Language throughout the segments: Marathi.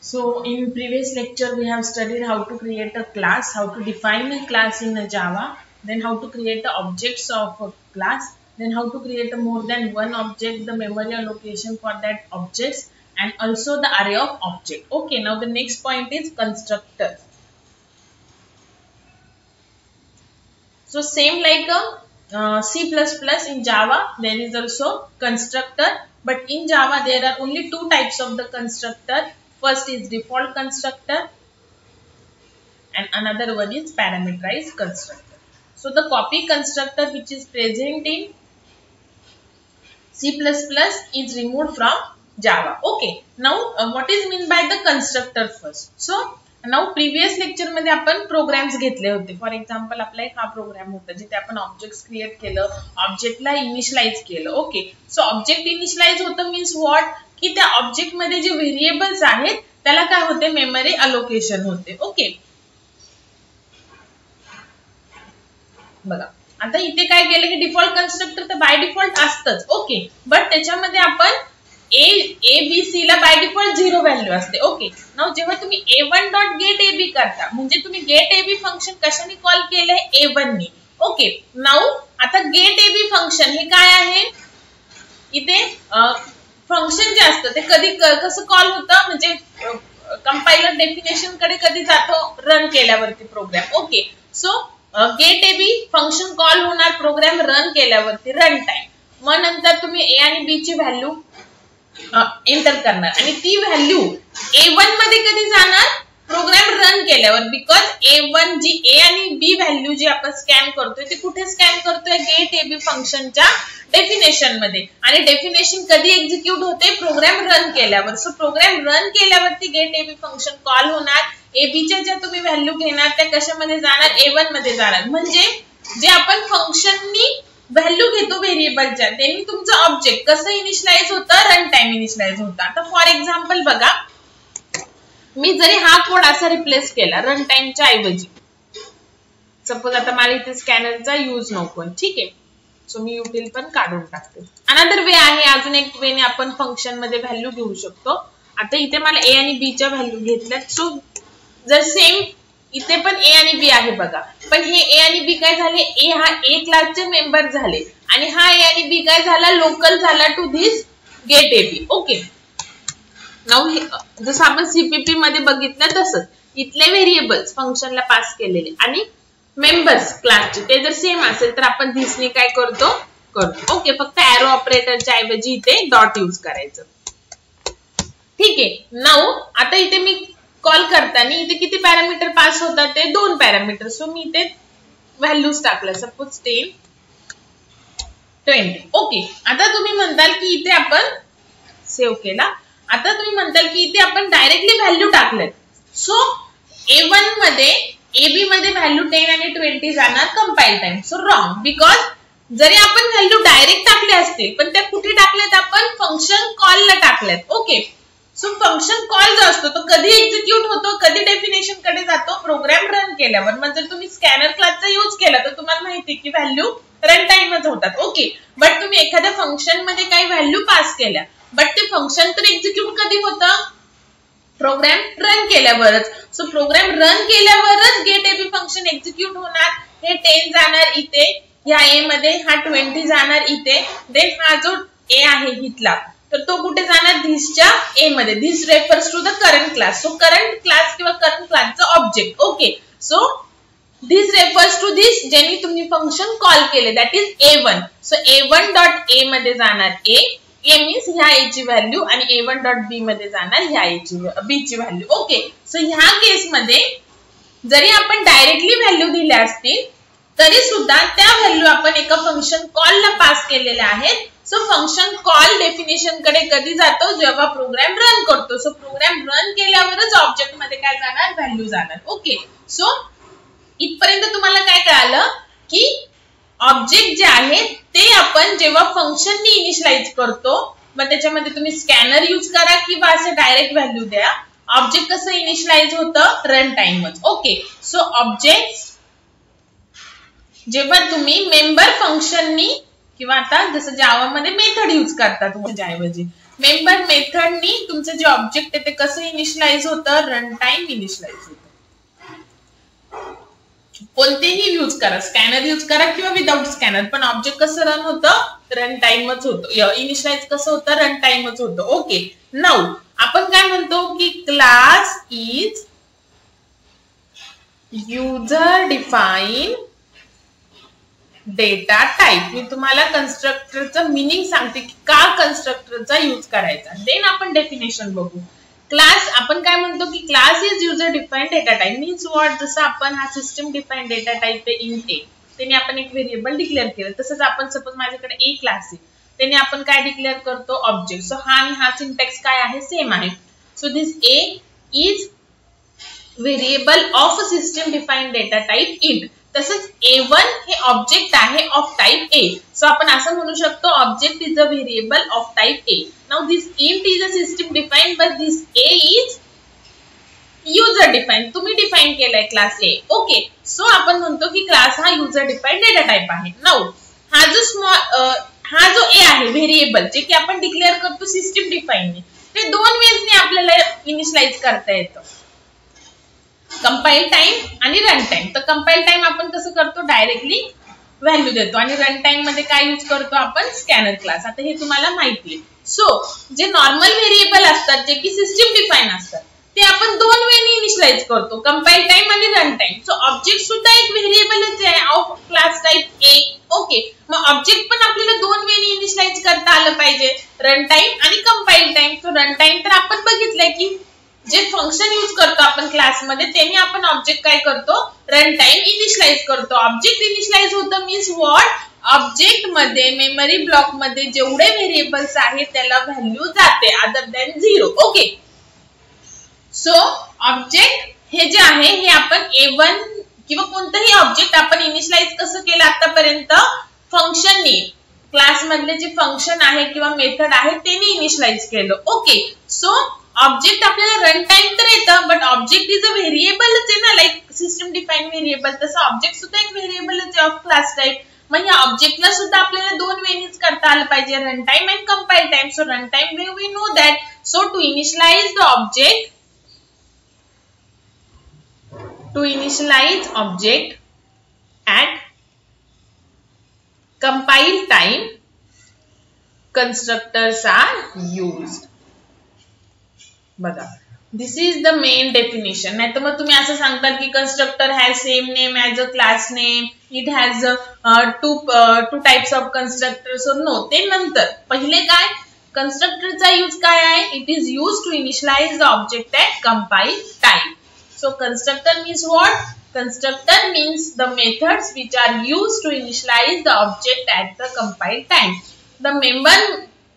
So in previous lecture we have studied how to create a class, how to define a class in a Java, then how to create the objects of a class, then how to create a more than one object, the memory allocation for that objects, and also the array of object. Okay, now the next point is constructor. So same like a C++ in Java, there is also constructor, but in Java there are only two types of the constructor. First is default constructor and another one is parameterized constructor. So the copy constructor which is present in C++ is removed from Java. Okay, now what is meant by the constructor first? So now previous lecture मध्ये आपण प्रोग्राम्स घेतले होते. फॉर एक्झाम्पल आपला एक हा प्रोग्राम होता जिथे आपण ऑब्जेक्ट्स क्रिएट केलं, ऑब्जेक्टला इनिशियलाइज केलं. ओके, सो ऑब्जेक्ट इनिशियलाइज होतं मीन्स व्हॉट, की त्या ऑब्जेक्ट मध्ये जे व्हेरिएबल्स आहेत त्याला काय होते, मेमरी अलोकेशन होते. ओके, बघा आता इथे काय केलं की डिफॉल्ट कन्स्ट्रक्टर तर बाय डिफॉल्ट असतंच. ओके, बट त्याच्यामध्ये आपण ए बी सी ला बाय डिफॉल्ट 0 व्हॅल्यू असते. ओके, नाउ जेव्हा तुम्ही a1 डॉट गेट ab करता म्हणजे तुम्ही गेट ab फंक्शन कशाने कॉल केलंय, a1 ने. ओके, नाउ आता गेट ab फंक्शन हे काय आहे, इथे फंक्शन जे असतं ते कधी कसं कॉल होतं, म्हणजे कंपाइलर डेफिनेशन कडे कधी जातो, रन केल्यावरती program. Okay, so get ab function call होणार प्रोग्राम रन केल्यावरती, रन टाइम. मग नंतर तुम्ही a आणि b ची व्हॅल्यू एंटर करणार आणि ती व्हॅल्यू a1 मध्ये कधी जाणार, प्रोग्राम रन केल्यावर. बिकॉज a1 जी a आणि b व्हॅल्यू जी आपण स्कॅन करतोय ते कुठे स्कॅन करतोय, गेट ab फंक्शनच्या डेफिनेशन मध्ये. आणि डेफिनेशन कधी एक्झिक्यूट होते, प्रोग्राम रन केल्यावर. सो प्रोग्राम रन केल्यावरती गेट ab फंक्शन कॉल होणार. ab च्या ज्या तुम्ही व्हॅल्यू घेणार त्या कशामध्ये जाणार, a1 मध्ये जाणार. म्हणजे जे आपण फंक्शननी व्हॅल्यू घेतो व्हेरिएबलच्या, त्यांनी तुमचं ऑब्जेक्ट कसं इनिशियलाइज होतं, रन टाइम इनिशियलाइज होतं. आता फॉर एक्झाम्पल बघा, मी जरी हा कोड असा रिप्लेस केला रन टाइमच्या ऐवजी, सपोज आता मला इथे स्कॅनरचा यूज नको, ठीक आहे, सो मी युटिल पण काढून टाकते. अनदर वे आहे, अजून एक वेने आपण फंक्शन मध्ये व्हॅल्यू घेऊ शकतो. आता इथे मला a आणि b च्या व्हॅल्यू घेतल्यात. सो जर सेम इथे पण a आणि b आहे बघा, पण हे a आणि b काय झाले, a हा a क्लासचे मेंबर झाले आणि हा a आणि b काय झाला, लोकल झाला to this get ab. Okay, now जसं आपण सीपीपी मध्ये बघितलं तसंच इथले व्हेरिएबल्स फंक्शनला पास केलेले आणि मेंबर्स क्लासचे ते जर सेम असेल तर आपण धिसने काय करतो. ओके, फक्त एरो ऑपरेटरच्या ऐवजी इथे डॉट यूज करायचं. ठीक आहे, नाउ आता इथे मी कॉल करताना इथे किती पॅरामीटर पास होतात, ते 2 पॅरामीटर. सो मी इथे व्हॅल्यूज टाकल्या, सपोज 10 20. ओके, आता तुम्ही म्हणताल की इथे आपण सेव्ह केला. आता तुम्ही म्हणताल की इथे आपण डायरेक्टली व्हॅल्यू टाकलेत. सो a1 मध्ये ab मध्ये व्हॅल्यू 10 आणि 20 जाणार compile time. So wrong, because जरी आपण व्हॅल्यू डायरेक्ट टाकले असते पण त्या कुठे टाकलेत, आपण फंक्शन कॉलला टाकलेत. ओके, सो फंक्शन कॉल जो असतो तो कधी एक्झिक्यूट होतो, कधी डेफिनेशन कडे जातो, प्रोग्राम रन केल्यावर. मग जर तुम्ही स्कॅनर क्लासचा यूज केला तर तुम्हाला माहिती की व्हॅल्यू रन टाइमच होतात. ओके, बट तुम्ही एखाद्या फंक्शन मध्ये काही व्हॅल्यू पास केल्या, बट ते फंक्शन तर एक्झिक्यूट कधी होतं, प्रोग्राम रन केल्यावरच. सो प्रोग्राम रन केल्यावरच गेट ab फंक्शन एक्झिक्यूट होणार. हे 10 जाणार इथे या a मध्ये, हा 20 जाणार इथे, देन हा जो a आहे इथला तर तो कुठे जाणार, धिसच्या a मध्ये. This refers to the current class. So current class किंवा करंट क्लासचा object. Okay, so this refers to this ज्यांनी तुम्ही फंक्शन कॉल केले, that is a1. So a1 dot a मध्ये जाणार a मीन्स ह्या a ची व्हॅल्यू आणि a1 डॉट b मध्ये जाणार ह्या b ची व्हॅल्यू. ओके, सो ह्या केस मध्ये जरी आपण डायरेक्टली व्हॅल्यू दिल्या असतील तरी सुद्धा त्या व्हॅल्यू आपण एका फंक्शन कॉलला पास केलेल्या आहेत. सो फंक्शन कॉल डेफिनेशन कडे कधी जातो, जेव्हा प्रोग्राम रन करतो. सो प्रोग्राम रन केल्यावरच ऑब्जेक्ट मध्ये काय जाणार, व्हॅल्यू जाणार. ओके, सो इथपर्यंत तुम्हाला काय कळालं की ऑब्जेक्ट जे आहे ते आपण जेव्हा फंक्शननी इनिशियलाइज करतो, मग त्याच्यामध्ये तुम्ही स्कॅनर यूज करा किंवा असे डायरेक्ट व्हॅल्यू द्या. ऑब्जेक्ट कसं इनिशियलाइज होतं, रन टाइमच. ओके, सो ऑब्जेक्ट जेव्हा तुम्ही मेंबर फंक्शननी किंवा आता जसं जावा मध्ये मेथड यूज करता तुमच्या ऐवजी, मेंबर मेथडनी तुमचं जे ऑब्जेक्ट आहे ते कसं इनिशियलाइज होतं, रन टाइम इनिशियलाइज होतं. कोणतेही यूज करा, स्कॅनर यूज करा किंवा विदाउट स्कॅनर, पण ऑब्जेक्ट कसं रन होतं, रन टाइमच होतं. इनिशियलाइज कसं होतं, रन टाइमच होतं. ओके, नाउ आपण काय म्हणतो की class is user define data type. मी तुम्हाला कन्स्ट्रक्टरचं मिनिंग सांगते की का कन्स्ट्रक्टरचा यूज करायचा, देन आपण डेफिनेशन बघू. क्लास आपण काय म्हणतो की class is user define data type means what, जसं आपण हा सिस्टम डिफाईन डेटा टाइप आहे इंट ए, त्याने आपण एक व्हेरिएबल डिक्लेअर केलं. तसंच आपण सपोज माझ्याकडे ए क्लास आहे, त्याने आपण काय डिक्लेअर करतो, ऑब्जेक्ट. सो हा आणि हा सिंटॅक्स काय आहे, सेम आहे. So this A is variable of system define data type int. तसंच A1 हे ऑब्जेक्ट आहे ऑफ टाइप ए. सो आपण असं म्हणू शकतो object is a variable of type A. Now this int is a system define but this A is user define. तुम्ही डिफाईन केलाय क्लास ए. ओके, सो आपण म्हणतो की क्लास हा युजर डिफाईन डेटा टाइप आहे. नाउ हा जो ए आहे व्हेरिएबल, जे की आपण डिक्लेअर करतो सिस्टम डिफाईन, ते दोन वेजने आपल्याला इनिशियलाइज करता येतं, कंपाइल टाइम आणि रन टाइम. तर कंपाइल टाइम आपण कसं करतो, डायरेक्टली व्हॅल्यू देतो, आणि रन टाइम मध्ये काय यूज करतो आपण, स्कॅनर क्लास. आता हे तुम्हाला माहिती आहे. सो जे नॉर्मल व्हेरिएबल असतात, जे की सिस्टम डिफाईन असतात, ते आपण दोन वेळी इनिशियलाइज करतो, कंपाइल टाइम आणि रन टाइम. सो ऑब्जेक्ट सुद्धा एक व्हेरिएबलच आहे of class type A. Okay, मग ऑब्जेक्ट पण आपल्याला दोन वेळी इनिशियलाइज करता आलं पाहिजे, रन टाइम आणि compile time. So run time तर आपण बघितलंय की जे फंक्शन यूज करतो आपण क्लासमध्ये, त्यांनी आपण ऑब्जेक्ट काय करतो, रन टाइम इनिशियलाइज करतो. ऑब्जेक्ट इनिशियलाइज होतं मीन्स व्हॉट, ऑब्जेक्ट मध्ये मेमरी ब्लॉक मध्ये जेवढे व्हेरिएबल्स आहेत त्याला व्हॅल्यू जाते other than 0. Okay, so object हे जे आहे हे आपण A1 किंवा कोणतंही ऑब्जेक्ट आपण इनिशियलाइज कसं केलं आतापर्यंत, फंक्शननी, क्लास मधले जे फंक्शन आहे किंवा मेथड आहे त्यांनी इनिशियलाइज केलं. ओके, सो ऑब्जेक्ट आपल्याला रन टाइम तर येतं, बट ऑब्जेक्ट इज अ व्हेरिएबलच आहे ना, लाईक सिस्टम डिफाईन व्हेरिएबल, तसं ऑब्जेक्ट सुद्धा एक व्हेरिएबलच आहे ऑफ क्लास टाइप. मग या ऑब्जेक्टला सुद्धा आपल्याला दोन वेनीच करता आलं पाहिजे, run time and compile time. So run time way we know that. So to initialize the object, to initialize object at compile time, constructors are used. बघा, this is the main definition. नाही तर मग तुम्ही असं सांगतात की constructor has same name as a class name, it has two types of constructors. So no, ते नंतर. पहिले काय, constructor चा यूज काय आहे, it is used to initialize the object at compile time. So constructor means what? Constructor means the methods which are used to initialize the object at the compile time. The member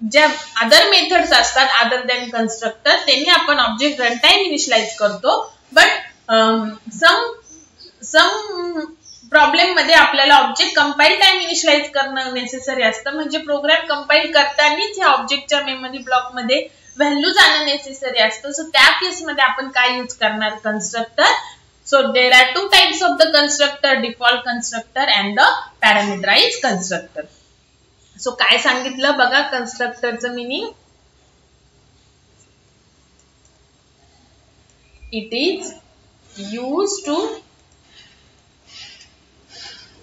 ज्या अदर मेथड्स असतात अदर दॅन कन्स्ट्रक्टर, त्यांनी आपण ऑब्जेक्ट रन टाइम इनिशियलाइज करतो. बट सम प्रॉब्लेम मध्ये आपल्याला ऑब्जेक्ट कंपाइल टाइम इनिशियलाइज करणं नेसेसरी असतं, म्हणजे प्रोग्राम कंपाइल करतानाच ह्या ऑब्जेक्टच्या मेमरी ब्लॉक मध्ये व्हॅल्यू जाणं नेसेसरी असतं. सो त्या केसमध्ये आपण काय यूज करणार, constructor. So there are two types of the constructor, default constructor and the parameterise constructor. So काय सांगितलं बघा कन्स्ट्रक्टरचं meaning, it is use to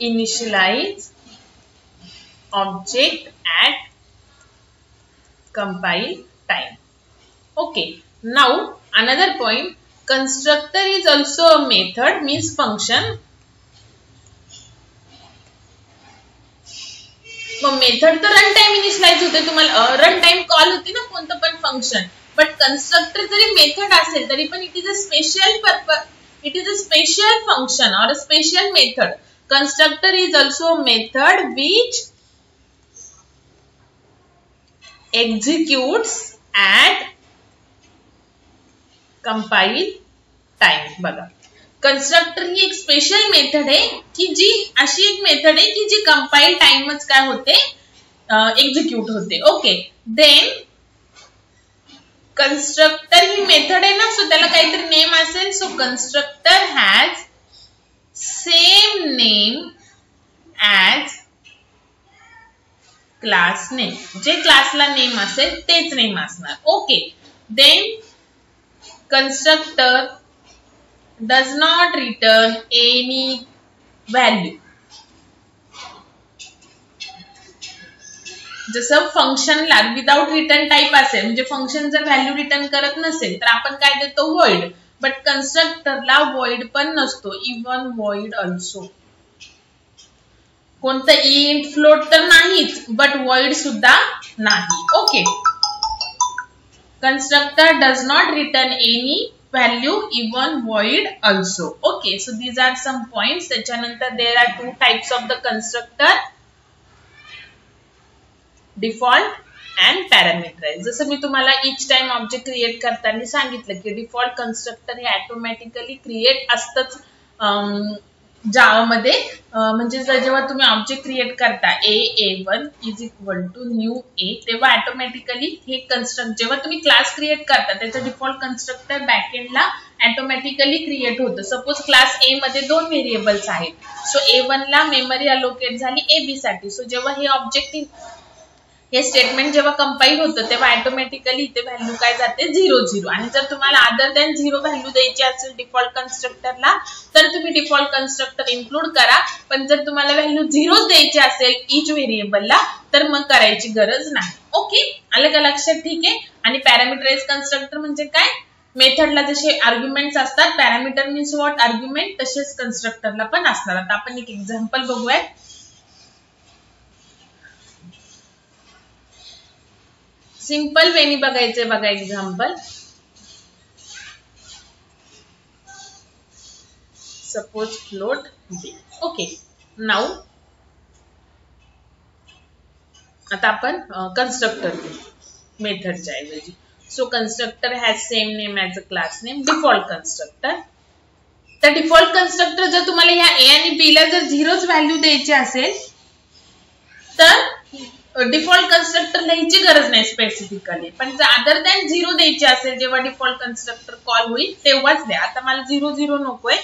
initialize object at compile time. Okay, now another point, constructor is also a method means function. मग मेथड तर रन टाइम इनिशियलाइज होते, तुम्हाला रन टाइम कॉल होती ना कोणतं पण फंक्शन, बट कन्स्ट्रक्टर जरी मेथड असेल तरी पण it is a special purpose, it is a special function और a special method. Constructor is also a method which executes at compile time. बघा, कन्स्ट्रक्टर ही एक स्पेशल मेथड आहे की जी अशी एक मेथड आहे की जी कंपाइल टाइमच काय होते, एक्झिक्यूट होते. ओके, देन कन्स्ट्रक्टर ही मेथड आहे ना, सो त्याला काहीतरी नेम असेल. So constructor has same name as class name, जे क्लासला नेम असेल तेच नेम असणार. Okay, then constructor does not return any value. जसं फंक्शनला विदाउट रिटर्न टाईप असेल, म्हणजे फंक्शन जर व्हॅल्यू रिटर्न करत नसेल तर आपण काय देतो, व्हॉइड. बट कन्स्ट्रक्टरला व्हॉइड पण नसतो, इवन व्हॉइड ऑल्सो. कोणतं इंट फ्लोट तर नाहीच, बट व्हॉइड सुद्धा नाही. Okay, constructor does not return any value, even void also. Okay, so these are some points. त्याच्यानंतर there are two types of the constructor, default and parameterise. जसं मी तुम्हाला इच टाइम ऑब्जेक्ट क्रिएट करताना सांगितलं की डिफॉल्ट कन्स्ट्रक्टर हे ऑटोमॅटिकली क्रिएट असतंच जावा मध्ये. म्हणजे जेव्हा तुम्ही ऑब्जेक्ट क्रिएट करता a1 is equal to new a, तेव्हा ऑटोमॅटिकली हे कन्स्ट्रक्ट, जेव्हा तुम्ही क्लास क्रिएट करता त्याचं डिफॉल्ट कन्स्ट्रक्टर बॅकएंडला ऑटोमॅटिकली क्रिएट होतं. सपोज क्लास ए मध्ये 2 व्हेरिएबल्स आहेत, सो a1 ला मेमरी अलोकेट झाली ab साठी. सो जेव्हा हे ऑब्जेक्ट, हे स्टेटमेंट जेव्हा कंपाईल होतं तेव्हा ऑटोमॅटिकली इथे व्हॅल्यू काय जाते, 0 0. आणि जर तुम्हाला अदर दॅन 0 व्हॅल्यू द्यायची असेल डिफॉल्ट कन्स्ट्रक्टरला तर तुम्ही डिफॉल्ट कन्स्ट्रक्टर इन्क्लूड करा. पण जर तुम्हाला व्हॅल्यू 0 द्यायची असेल इच व्हेरिएबलला तर मग करायची गरज नाही. ओके, आलं का लक्षात? ठीक आहे. आणि पॅरामीटराइज कन्स्ट्रक्टर म्हणजे काय, मेथडला जसे आर्ग्युमेंट्स असतात, पॅरामीटर मीन्स व्हॉट, आर्ग्युमेंट, तसेच कन्स्ट्रक्टरला पण असणार. आता आपण एक एक्झाम्पल बघूया. सिंपल वेनी बघायचे बघा एक्झाम्पल. सपोज फ्लोट बी. ओके, नाउ आता आपण कन्स्ट्रक्टर मेथडच्या ऐवजी. So constructor has same name as a class name, default constructor. तर डिफॉल्ट कन्स्ट्रक्टर जर तुम्हाला ह्या ए आणि बी ला जर 0च व्हॅल्यू द्यायची असेल तर डिफॉल्ट कन्स्ट्रक्टर लिहायची गरज नाही स्पेसिफिकली. पण जर अदर दॅन 0 द्यायची असेल जेव्हा डिफॉल्ट कन्स्ट्रक्टर कॉल होईल तेव्हाच द्या. आता मला 0 0 नकोय,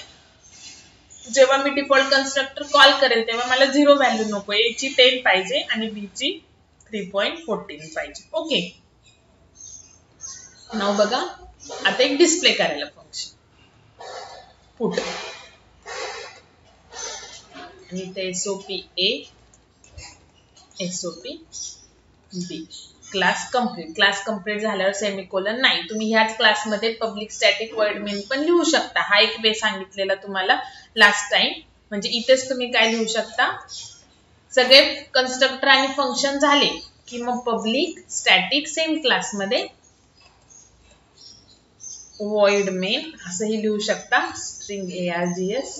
जेव्हा मी डिफॉल्ट कन्स्ट्रक्टर कॉल करेल तेव्हा मला 0 व्हॅल्यू नकोय, ए ची 10 पाहिजे आणि बी ची 3.14 पाहिजे. ओके, नाव बघा. आता एक डिस्प्ले करायला फंक्शन पुट, आणि ते SOP A, SOP B. Class complete. Class complete झाल्यावर सेमिकोलन नाही, तुम्ही ह्याच क्लासमध्ये पब्लिक स्टॅटिक व्हॉइड मेन पण लिहू शकता. हा एक वे सांगितलेला तुम्हाला लास्ट टाइम. म्हणजे इथेच तुम्ही काय लिहू शकता, सगळे कन्स्ट्रक्टर आणि फंक्शन झाले की मग पब्लिक स्टॅटिक सेम क्लासमध्ये व्हॉइड मेन असंही लिहू शकता, string args.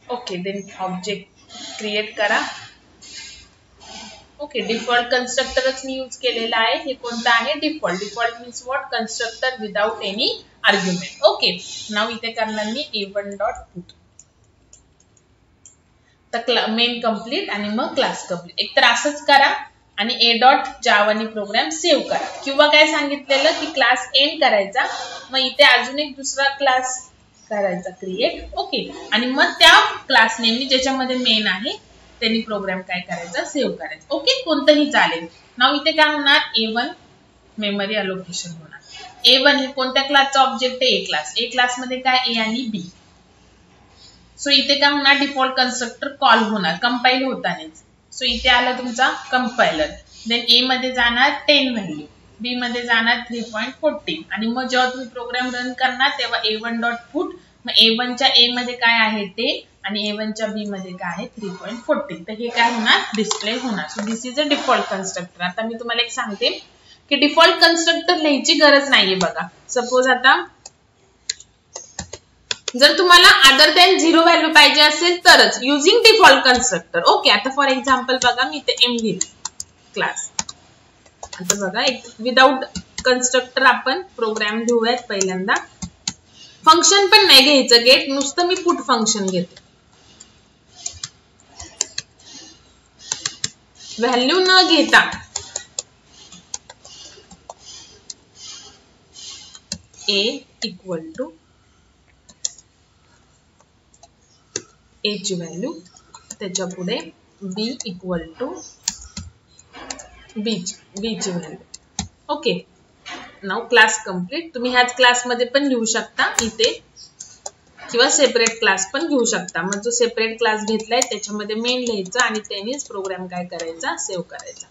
Okay, then object create करा. ओके, डिफॉल्ट कन्स्ट्रक्टरच मी यूज केलेला आहे. हे कोणतं आहे, default. Default means what, constructor without any argument. Okay, नाव इथे करणार मी a1 डॉट पुट. तर मेन कंप्लीट आणि मग क्लास कंप्लीट. एक तर असंच करा आणि a डॉट जावानी प्रोग्राम सेव्ह करा. किंवा काय सांगितलेलं की क्लास एंड करायचा, मग इथे अजून एक दुसरा क्लास करायचा क्रिएट. ओके, आणि मग त्या क्लास नेमनी ज्याच्यामध्ये मेन आहे त्यांनी प्रोग्राम काय करायचा, सेव्ह करायचा. ओके, कोणतंही चालेल. नाव इथे काय होणार, a1 मेमरी अलोकेशन होणार. a1 हे कोणत्या क्लासचा ऑब्जेक्ट आहे, ए क्लास. ए क्लास मध्ये काय, ए आणि बी. सो इथे काय होणार, डिफॉल्ट कन्स्ट्रक्टर कॉल होणार कंपाईल होतानाच. सो इथे आला तुमचा कंपायलर. देन ए मध्ये जाणार 10 व्हॅल्यू, बी मध्ये जाणार 3.14. आणि मग जेव्हा तुम्ही प्रोग्राम रन करणार तेव्हा a1 डॉट पुट, मग a1 च्या ए मध्ये काय आहे ते आणि a1 च्या बी मध्ये काय आहे 3.14. तर हे काय होणार, डिस्प्ले होणार. So this is a default constructor. आता मी तुम्हाला एक सांगते की डिफॉल्ट कन्स्ट्रक्टर लिहायची गरज नाहीये बघा. सपोज आता जर तुम्हाला अदर दॅन 0 व्हॅल्यू पाहिजे असेल तरच युजिंग डिफॉल्ट कन्स्ट्रक्टर. ओके, आता फॉर एक्झाम्पल बघा, मी इथे एम घेते क्लास. आता बघा, एक विदाउट कन्स्ट्रक्टर आपण प्रोग्राम लिहूयात पहिल्यांदा. फंक्शन पण नाही घ्यायचं गेट, नुसतं मी पुट फंक्शन घेते. व्हॅल्यू न घेता a इक्वल टू a ची व्हॅल्यू, त्याच्या पुढे बी इक्वल टू बी ची व्हॅल्यू. ओके, नाव क्लास कंप्लीट. तुम्ही ह्याच क्लासमध्ये पण लिहू शकता इथे, किंवा सेपरेट क्लास पण घेऊ शकता. मग जो सेपरेट क्लास घेतलाय त्याच्यामध्ये मेन लिहायचं आणि त्यानेच प्रोग्राम काय करायचा, सेव्ह करायचा.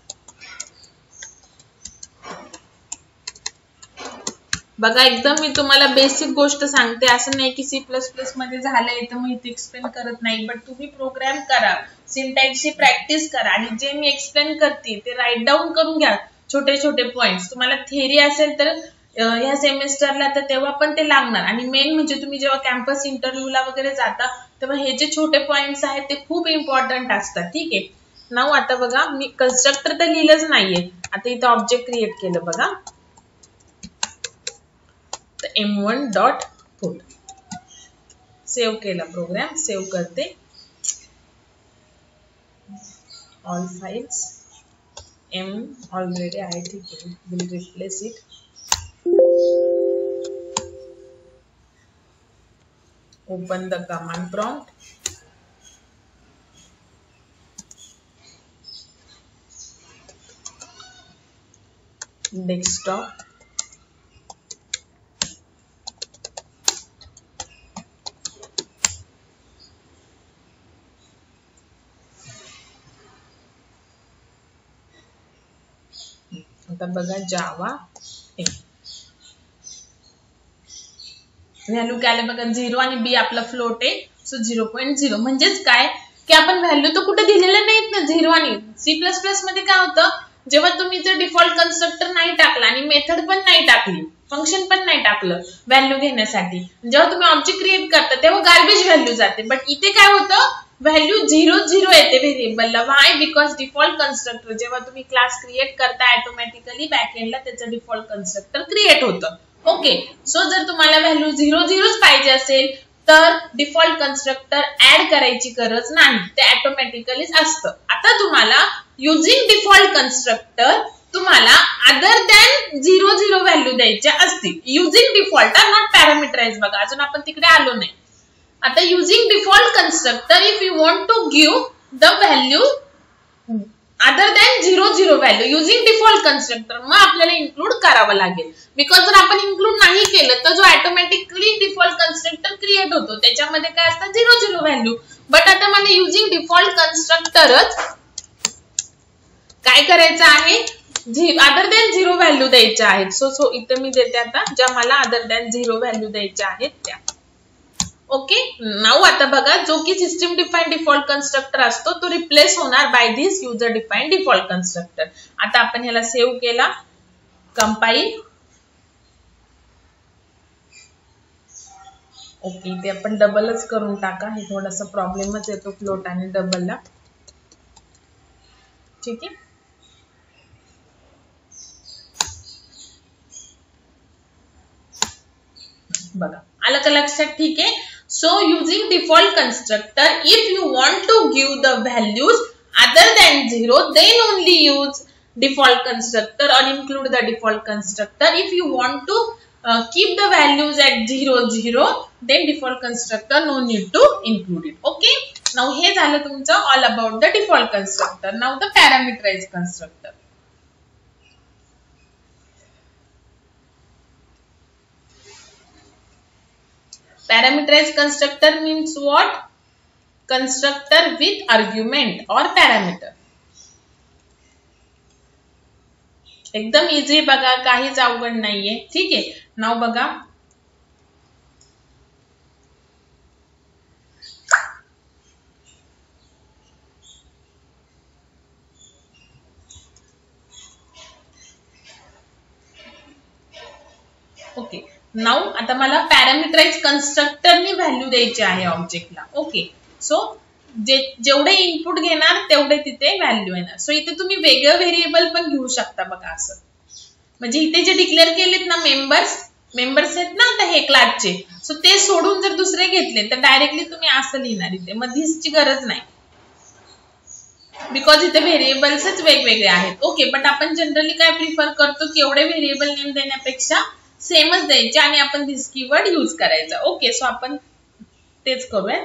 बघा, एकदम मी तुम्हाला बेसिक गोष्ट सांगते, असं नाही की C++ मध्ये झालंय तर मी इथे एक्सप्लेन करत नाही. बट तुम्ही प्रोग्राम करा, सिंटॅक्सची प्रॅक्टिस करा आणि जे मी एक्सप्लेन करते ते राईट डाऊन करून घ्या, छोटे छोटे पॉइंट्स. तुम्हाला थेअरी असेल तर ह्या सेमेस्टरला तर तेव्हा पण ते लागणार. आणि मेन म्हणजे तुम्ही जेव्हा कॅम्पस इंटरव्ह्यूला वगैरे जाता तेव्हा हे जे छोटे पॉइंट्स आहेत ते खूप इम्पॉर्टंट असतात. ठीक आहे. नाव आता बघा, मी कन्स्ट्रक्टर तर लिहिलंच नाहीये, आता इथं ऑब्जेक्ट क्रिएट केलं बघा. m1 डॉट पुट सेव्ह केला, प्रोग्राम सेव्ह करते. ऑल फाइल्स m ऑलरेडी आहे, ठीक आहे, will replace it. Open the command prompt. Desktop. आता बघा जावा व्हॅल्यू काय आलं बघा, 0 आणि बी आपला फ्लोट आहे. सो 0.0 म्हणजेच काय की आपण व्हॅल्यू तर कुठे दिलेलं नाहीत ना 0 आणि. C++ मध्ये काय होतं, जेव्हा तुम्ही जर डिफॉल्ट कन्स्ट्रक्टर नाही टाकला आणि मेथड पण नाही टाकली, फंक्शन पण नाही टाकलं व्हॅल्यू घेण्यासाठी, जेव्हा तुम्ही ऑब्जेक्ट क्रिएट करता तेव्हा गार्बेज व्हॅल्यू जाते. बट इथे काय होतं, व्हॅल्यू 0 येते व्हेरिएबलला. व्हाय? बिकॉज डिफॉल्ट कन्स्ट्रक्टर जेव्हा तुम्ही क्लास क्रिएट करता ऑटोमॅटिकली बॅकएंडला त्याचं डिफॉल्ट कन्स्ट्रक्टर क्रिएट होतं. ओके, सो जर तुम्हाला व्हॅल्यू 0 पाहिजे असेल तर डिफॉल्ट कन्स्ट्रक्टर ऍड करायची गरज नाही, ते ऑटोमॅटिकलीच असतं. आता तुम्हाला युजिंग डिफॉल्ट कन्स्ट्रक्टर तुम्हाला अदर दॅन 0 व्हॅल्यू द्यायच्या असतील. Using default, not parameterize. बघा, अजून आपण तिकडे आलो नाही. आता using default constructor if you want to give the value other than 0 value using default constructor, मग आपल्याला इन्क्लूड करावं लागेल. बिकॉज जर आपण इन्क्लूड नाही केलं तर जो ऑटोमॅटिकली डिफॉल्ट कन्स्ट्रक्टर क्रिएट होतो त्याच्यामध्ये काय असतं, 0 व्हॅल्यू. बट आता मला युजिंग डिफॉल्ट कन्स्ट्रक्टरच काय करायचं आहे, अदर दॅन 0 व्हॅल्यू द्यायच्या आहेत. सो इथे मी देते आता ज्या मला अदर दॅन 0 व्हॅल्यू द्यायच्या आहेत त्या. ओके, नाऊ आता बघा, जो की सिस्टम डिफाईन डिफॉल्ट कन्स्ट्रक्टर असतो तो रिप्लेस होणार by this user define default constructor. आता आपण ह्याला सेव्ह केला, कंपाईल. ओके, इथे आपण डबलच करून टाका, हे थोडासा प्रॉब्लेमच येतो फ्लोट आणि डबलला. ठीक आहे. बघा, आलं का लक्षात? ठीक आहे. So using default constructor if you want to give the values other than 0 then only use default constructor or include the default constructor. If you want to keep the values at 0 then default constructor no need to include it. Okay, now हे झालं तुमचं all about the default constructor. Now the parameterized constructor. Parameterized constructor means what? Constructor with argument or parameter. एकदम इझी, बघा, काहीच अवघड नाहीये. ठीक आहे. नाव बघा, ओके. नाव आता मला पॅरामीटराइज कन्स्ट्रक्टरनी व्हॅल्यू द्यायची आहे ऑब्जेक्टला. ओके, सो जेवढे इनपुट घेणार तेवढे तिथे व्हॅल्यू येणार. सो इथे तुम्ही वेगळं व्हेरिएबल पण घेऊ शकता. बघा, असं म्हणजे इथे जे डिक्लेअर केलेत ना मेंबर्स आहेत ना आता हे क्लासचे, सो ते सोडून जर दुसरे घेतले तर डायरेक्टली तुम्ही असं लिहिणार. इथे मग धिसची गरज नाही, बिकॉज इथे व्हेरिएबल्सच वेगवेगळे आहेत. ओके, बट आपण जनरली काय प्रिफर करतो की एवढे व्हेरिएबल नेम देण्यापेक्षा सेमच द्यायचे आणि आपण धिस कीवर्ड यूज करायचा. ओके, सो आपण तेच करूया.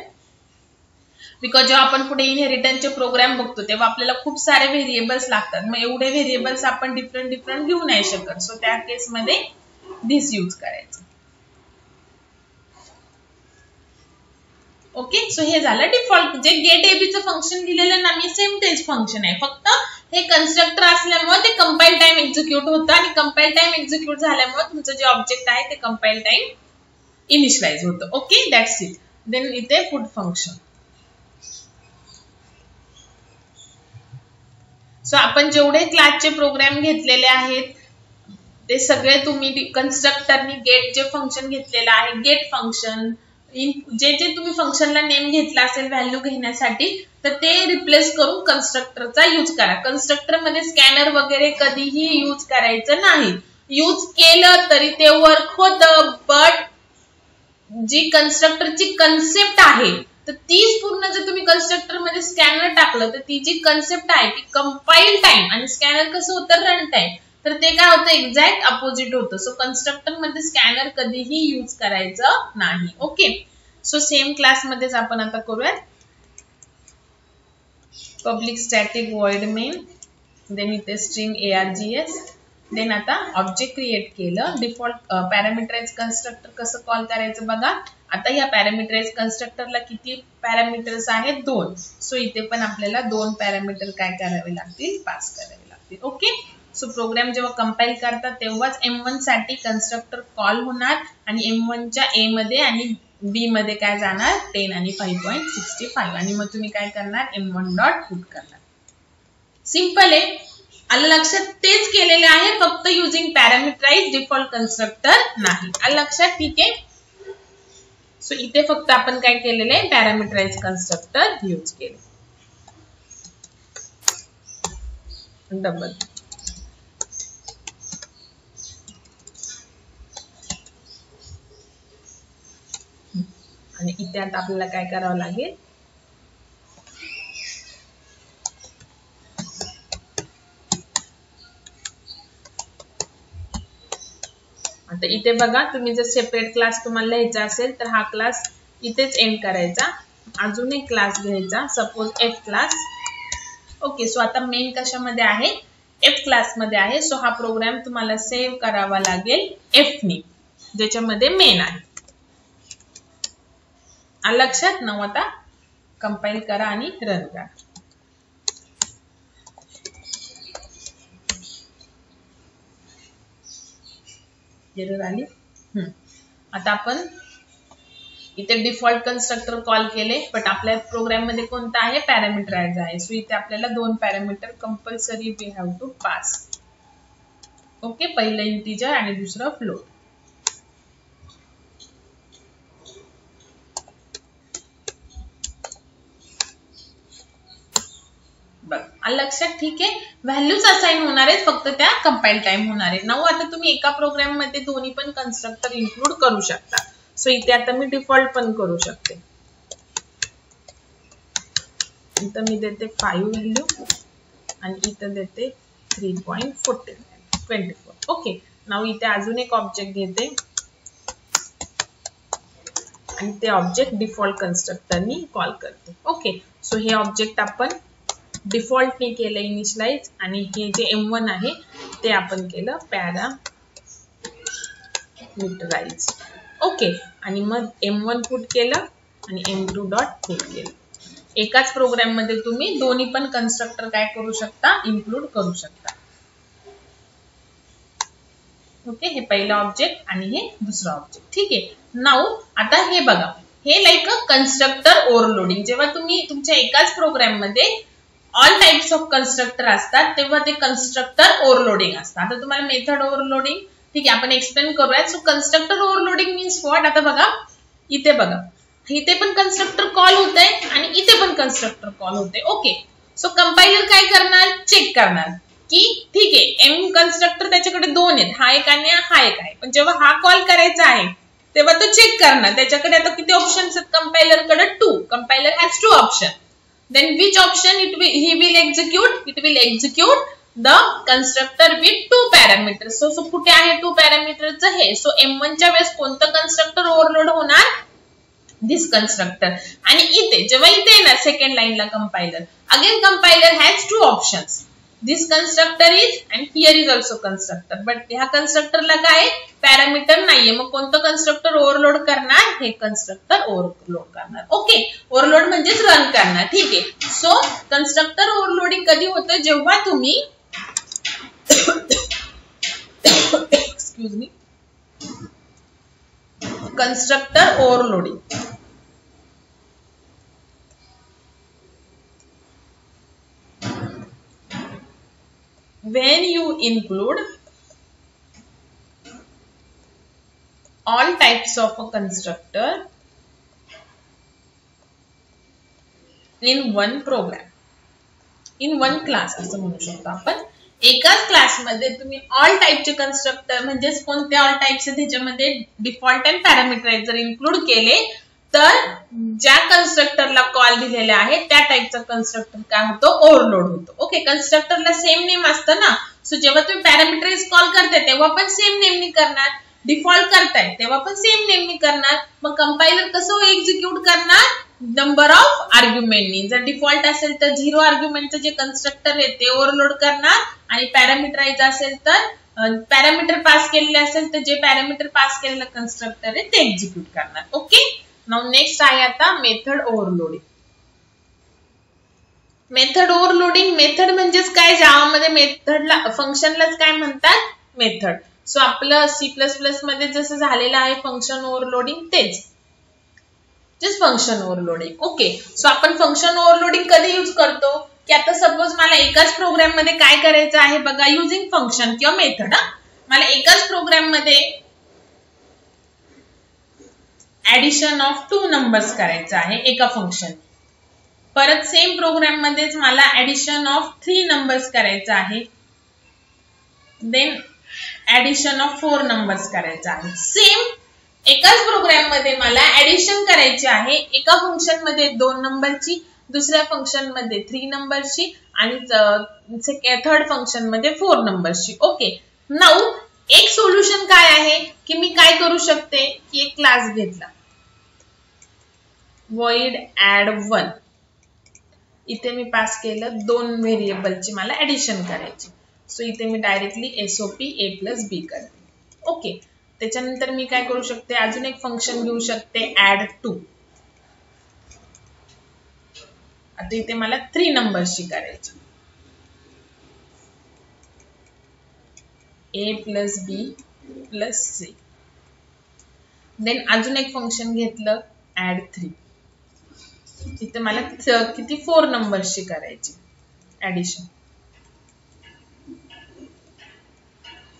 बिकॉज जेव्हा आपण पुढे इनहेरिटन्सचे प्रोग्राम बघतो तेव्हा आपल्याला खूप सारे व्हेरिएबल्स लागतात, मग एवढे व्हेरिएबल्स आपण डिफरंट घेऊ नाही शकत. सो त्या केसमध्ये दिस यूज करायचं. ओके, सो हे झालं डिफॉल्ट. जे गेट एबीचं फंक्शन दिलेलं ना मी सेम तेच फंक्शन आहे, फक्त हे कन्स्ट्रक्टर असल्यामुळे ते कंपाईल टाइम एक्झिक्यूट होतं आणि कंपाईल टाइम एक्झिक्यूट झाल्यामुळे तुमचं जे ऑब्जेक्ट आहे ते कंपाईल टाइम इनिशियलाइज होतं. Okay, that's it. देन इथे पुट फंक्शन. सो आपण जेवढे क्लासचे प्रोग्राम घेतलेले आहेत ते सगळे तुम्ही कन्स्ट्रक्टरनी गेट जे फंक्शन घेतलेलं आहे, गेट फंक्शन जे तुम्ही फंक्शनला नेम घेतला असेल व्हॅल्यू घेण्यासाठी तर ते रिप्लेस करून कन्स्ट्रक्टरचा यूज करा. कन्स्ट्रक्टर मध्ये स्कॅनर वगैरे कधीही यूज करायचं नाही. यूज केलं तरी ते वर्क होतं, बट जी कन्स्ट्रक्टरची कन्सेप्ट आहे तर तीच पूर्ण जर तुम्ही कन्स्ट्रक्टर मध्ये स्कॅनर टाकलं तर ती जी कन्सेप्ट आहे की कंपाईल टाइम आणि स्कॅनर कसं होतं रन टाइम, तर ते काय होतं एक्झॅक्ट अपोजिट होतं. सो कन्स्ट्रक्टर मध्ये स्कॅनर कधीही यूज करायचं नाही. ओके, सो सेम क्लास मध्येच आपण आता करूयात. Public static void main, then इथे स्ट्रिंग args. देन आता ऑब्जेक्ट क्रिएट केलं. डिफॉल्ट पॅरामीटराइज कन्स्ट्रक्टर कसं कॉल करायचं बघा. आता या पॅरामीटराइज कन्स्ट्रक्टरला किती पॅरामीटर्स आहेत? 2. सो इथे पण आपल्याला 2 पॅरामीटर काय करावे लागतील? पास करावे लागतील. ओके, सो प्रोग्राम जेव्हा कंपाईल करतात तेव्हाच M1 साठी कन्स्ट्रक्टर कॉल होणार आणि M1 च्या A मध्ये आणि B मध्ये काय जाणार? 10 आणि 5.65 आणि मग तुम्ही काय करणार? M1 डॉट पुट करणार. सिंपल आहे, आलं लक्षात? तेच केलेले आहे, फक्त युजिंग पॅरामीटराइज डिफॉल्ट कन्स्ट्रक्टर नाही. आलं लक्षात? ठीक आहे. सो इथे फक्त आपण काय केलेलं आहे? पॅरामीटराइज कन्स्ट्रक्टर यूज केले. डबल आणि इथे आता आपल्याला काय करावं लागेल? आता इथे बघा, तुम्ही जर सेपरेट क्लास तुम्हाला लिहायचा असेल तर हा क्लास इथेच एंड करायचा. अजून एक क्लास घ्यायचा, suppose F class. Okay, so आता मेन कशामध्ये आहे? एफ क्लास मध्ये आहे. सो हा प्रोग्राम तुम्हाला सेव्ह करावा लागेल एफ नी, ज्याच्यामध्ये मेन आहे. लक्षात ना? आता कंपाईल करा आणि रन करा. आली. आता आपण इथे डिफॉल्ट कन्स्ट्रक्टर कॉल केले, बट आपल्या प्रोग्राम मध्ये कोणता आहे? पॅरामीटराइज आहे. सो इथे आपल्याला 2 parameter compulsory we have to pass. Okay, पहिलं इंटिजर आणि दुसरं फ्लोट. लक्षात? ठीक आहे, व्हॅल्यूज असाइन होणार आहेत, फक्त त्या कंपाईल टाइम होणार आहे. नाऊ आता तुम्ही एका प्रोग्राम मध्ये दोन्ही पण कन्स्ट्रक्टर इन्क्लूड करू शकता. सो इथे आता मी डिफॉल्ट पण करू शकते. इथं मी देते 5 व्हॅल्यू आणि इथं देते 3.24. ओके, नाऊ इथे अजून एक ऑब्जेक्ट घेते आणि ते ऑब्जेक्ट डिफॉल्ट कन्स्ट्रक्टरनी कॉल करते. ओके, सो हे ऑब्जेक्ट आपण डिफॉल्टने केलं इनिशियलाइज आणि हे जे M1 आहे ते आपण केलं पॅरामीटराइज. ओके, आणि मग M1 पुट केलं आणि M2 डॉट पुट केलं. एकाच प्रोग्राम मध्ये तुम्ही दोन्ही पण कन्स्ट्रक्टर काय करू शकता? इन्क्लूड करू शकता. ओके, हे पहिलं ऑब्जेक्ट आणि हे दुसरं ऑब्जेक्ट. ठीक आहे. नाऊ आता हे बघा, हे लाईक अ कन्स्ट्रक्टर ओव्हरलोडिंग. जेव्हा तुम्ही तुमच्या एकाच प्रोग्राम मध्ये ऑल टाइप्स ऑफ कन्स्ट्रक्टर असतात तेव्हा ते कन्स्ट्रक्टर ओव्हरलोडिंग असतात. आता तुम्हाला मेथड ओव्हरलोडिंग, ठीक आहे, आपण एक्सप्लेन करूया. So constructor overloading means what? आता बघा, इथे बघा, इथे पण कन्स्ट्रक्टर कॉल होतंय आणि इथे पण कन्स्ट्रक्टर कॉल होते. ओके, सो कंपाइलर काय करणार? चेक करणार की ठीक आहे एम कन्स्ट्रक्टर त्याच्याकडे 2 आहेत, हा एक आणि हा एक आहे. पण जेव्हा हा कॉल करायचा आहे तेव्हा तो चेक करणार त्याच्याकडे आता किती ऑप्शन्स आहेत? कंपाइलर कडे 2. Compiler has 2 option. Then which option he will execute? It will execute the constructor with 2 parameters. So कुठे आहे 2 parameters हे? So M1 च्या वेळेस कोणतं कन्स्ट्रक्टर ओव्हरलोड होणार? दिस कन्स्ट्रक्टर. आणि इथे जेव्हा इथे येणार सेकंड लाईनला compiler, again compiler has to options. This constructor is and here is also constructor. But ह्या कन्स्ट्रक्टरला काय पॅरामीटर नाहीये. मग कोणतं कन्स्ट्रक्टर ओव्हरलोड करणार? हे कन्स्ट्रक्टर ओव्हरलोड करणार. ओके, ओव्हरलोड म्हणजेच रन करणार. ठीक आहे. सो कन्स्ट्रक्टर ओव्हरलोडिंग कधी होतं? जेव्हा तुम्ही excuse me, constructor overloading when you include all types of a constructor in one program, in one class असं म्हणू शकतो आपण. एकाच क्लासमध्ये तुम्ही ऑल टाइपचे कन्स्ट्रक्टर म्हणजे कोणते ऑल टाइप्स त्याच्यामध्ये डिफॉल्ट अँड पॅरामीटराइज जर इन्क्लूड केले तर ज्या कन्स्ट्रक्टरला कॉल दिलेला आहे त्या टाइपचा कन्स्ट्रक्टर काय होतो? ओव्हरलोड होतो. ओके, कन्स्ट्रक्टरला सेम नेम असतं ना. सो जेव्हा तुम्ही पॅरामीटराइज कॉल करताय तेव्हा पण सेम नेमनी करणार, डिफॉल्ट करताय तेव्हा पण सेम नेमनी करणार. मग कंपायलर कसं एक्झिक्यूट करणार? नंबर ऑफ आर्ग्युमेंटनी. जर डिफॉल्ट असेल तर 0 आर्ग्युमेंटचं जे कन्स्ट्रक्टर आहे ते ओव्हरलोड करणार, आणि पॅरामीटराइज असेल तर पॅरामीटर पास केलेले असेल तर जे पॅरामीटर पास केलेलं कन्स्ट्रक्टर आहे ते एक्झिक्यूट करणार. ओके, नाउ नेक्स्ट आहे आता method overloading. Method overloading, method म्हणजेच काय? जावामध्ये मेथडला फंक्शनलाच काय म्हणतात? मेथड. सो आपलं C++ मध्ये जसं झालेलं आहे फंक्शन ओव्हरलोडिंग तेच, just function overloading. Okay, so आपण फंक्शन ओव्हरलोडिंग कधी यूज करतो? की आता सपोज मला एकाच प्रोग्राम मध्ये काय करायचं आहे बघा, युजिंग फंक्शन किंवा मेथड. मला एकाच प्रोग्राम मध्ये ऍडिशन ऑफ 2 नंबर्स करायचं आहे एका फंक्शन. परत सेम प्रोग्राम मध्येच मला ऍडिशन ऑफ 3 नंबर्स करायचं आहे. देन ऍडिशन ऑफ 4 नंबर्स करायचं आहे. सेम एकाच प्रोग्राम मध्ये मला ऍडिशन करायची आहे एका फंक्शन मध्ये 2 नंबरची, दुसऱ्या फंक्शन मध्ये 3 नंबरची आणि थर्ड फंक्शन मध्ये 4 नंबरची. ओके, नाउ एक सोल्युशन काय आहे की मी काय करू शकते की एक क्लास घेतला void add1. इथे मी पास केलं 2 व्हेरिएबलची मला ऍडिशन करायची. सो इथे मी डायरेक्टली SOP A+B करते. ओके, त्याच्यानंतर मी काय करू शकते? अजून एक फंक्शन घेऊ शकते add2. आता इथे मला 3 नंबरची करायची. A+B+C. देन अजून एक फंक्शन घेतलं add3. इथे मला किती 4 नंबरची करायची ऍडिशन.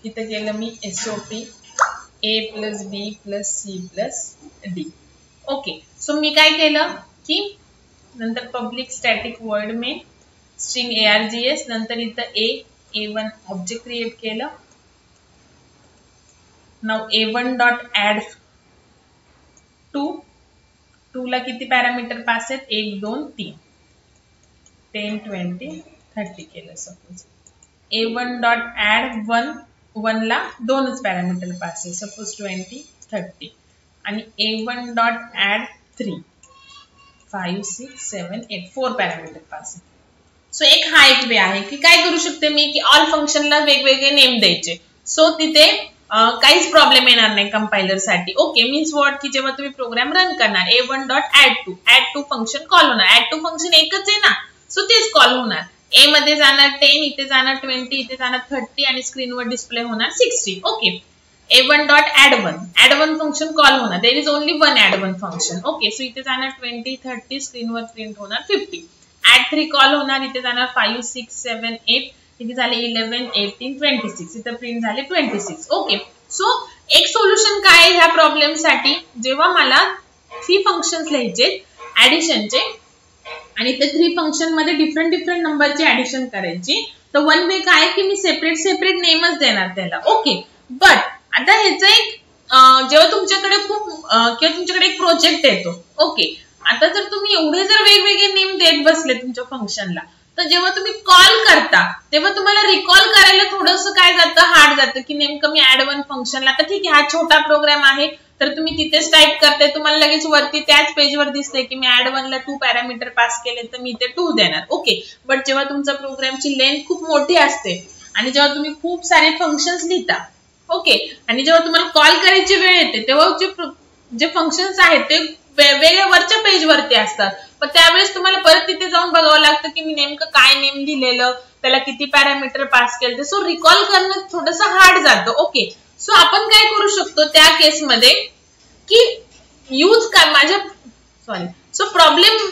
इथे केलं मी SOP A+B+C+D. ओके, सो मी काय केलं की नंतर public static word main string args, नंतर इथं A1 ऑब्जेक्ट क्रिएट केलं. नाउ A1 डॉट ऍड 2 ला किती पॅरामीटर पास आहेत? 1 2 3 10 20 30 केलं सपोज. A1 डॉट ऍड 1 ला 2च पॅरामीटर पास आहे सपोज 20 30. आणि A1 dot add 3 5 6 7 8 4 parameter pass आहे. सो हा एक वे आहे की काय करू शकते मी की ऑल फंक्शनला वेगवेगळे नेम द्यायचे. सो तिथे काहीच प्रॉब्लेम येणार नाही कंपायलर साठी. ओके, मीन्स व्हॉट की जेव्हा तुम्ही प्रोग्राम रन करणार A1 dot add 2 function call होणार. ऍड 2 फंक्शन एकच आहे ना, सो तेच कॉल होणार. A मध्ये जाणार 10, इथे जाणार 20, इथे जाणार 30 आणि स्क्रीनवर डिस्प्ले होणार 60. Okay, A1 dot add 1 function call होणार. There is only one add 1 function. Okay, so इथे जाणार 20 30, स्क्रीनवर प्रिंट होणार 50. ऍड 3 कॉल होणार, इथे जाणार 5 6 7 8, इथे झाले 11 18 26, इथे प्रिंट झाले 26. ओके, सो एक सोल्युशन काय आहे ह्या प्रॉब्लेम साठी? जेव्हा मला 3 फंक्शन्स लिहायचे ऍडिशनचे आणि ते 3 फंक्शन मध्ये डिफरंट नंबरची ऍडिशन करायची, तर वन वे काय की मी सेपरेट नेमच देणार त्याला. ओके, बट आता ह्याचं एक जेव्हा तुमच्याकडे किंवा तुमच्याकडे एक प्रोजेक्ट येतो. ओके, आता जर तुम्ही एवढे जर वेगवेगळे नेम देत बसले तुमच्या फंक्शनला, तर जेव्हा तुम्ही कॉल करता तेव्हा तुम्हाला रिकॉल करायला थोडंसं काय जातं, हार्ड जातं की नेमकं मी ऍड 1 फंक्शनला, तर ठीक आहे हा छोटा प्रोग्राम आहे तर तुम्ही तिथेच टाईप करताय, तुम्हाला लगेच वरती त्याच पेजवर दिसतंय की मी ऍड 1 ला 2 पॅरामीटर पास केले तर मी इथे 2 देणार. ओके, बट जेव्हा तुमचा प्रोग्रामची लेंथ खूप मोठी असते आणि जेव्हा तुम्ही खूप सारे फंक्शन्स लिहिता, ओके, आणि जेव्हा तुम्हाला कॉल करायची वेळ येते तेव्हा जे फंक्शन्स आहेत ते वेगवेगळ्या वरच्या पेजवरती असतात, पण त्यावेळेस तुम्हाला परत तिथे जाऊन बघावं लागतं की मी नेमकं काय नेम लिहिलेलं, त्याला किती पॅरामीटर पास केलं. सो रिकॉल करणं थोडंसं हार्ड जातं. ओके, सो आपण काय करू शकतो त्या केसमध्ये की यूज काय माझ्या so problem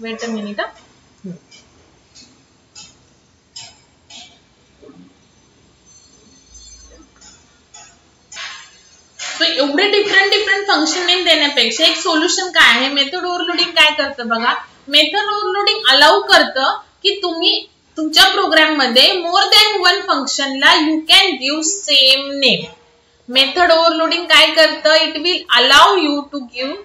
weight a minute. So एवढे डिफरंट फंक्शन नेम देण्यापेक्षा एक सोल्युशन काय आहे, मेथड ओव्हरलोडिंग काय करतं बघा. मेथड ओव्हरलोडिंग अलाउ करतं की तुम्ही तुमच्या प्रोग्राम मध्ये मोर दॅन वन फंक्शनला you can give same name. Method overloading काय करतं, it will allow you to give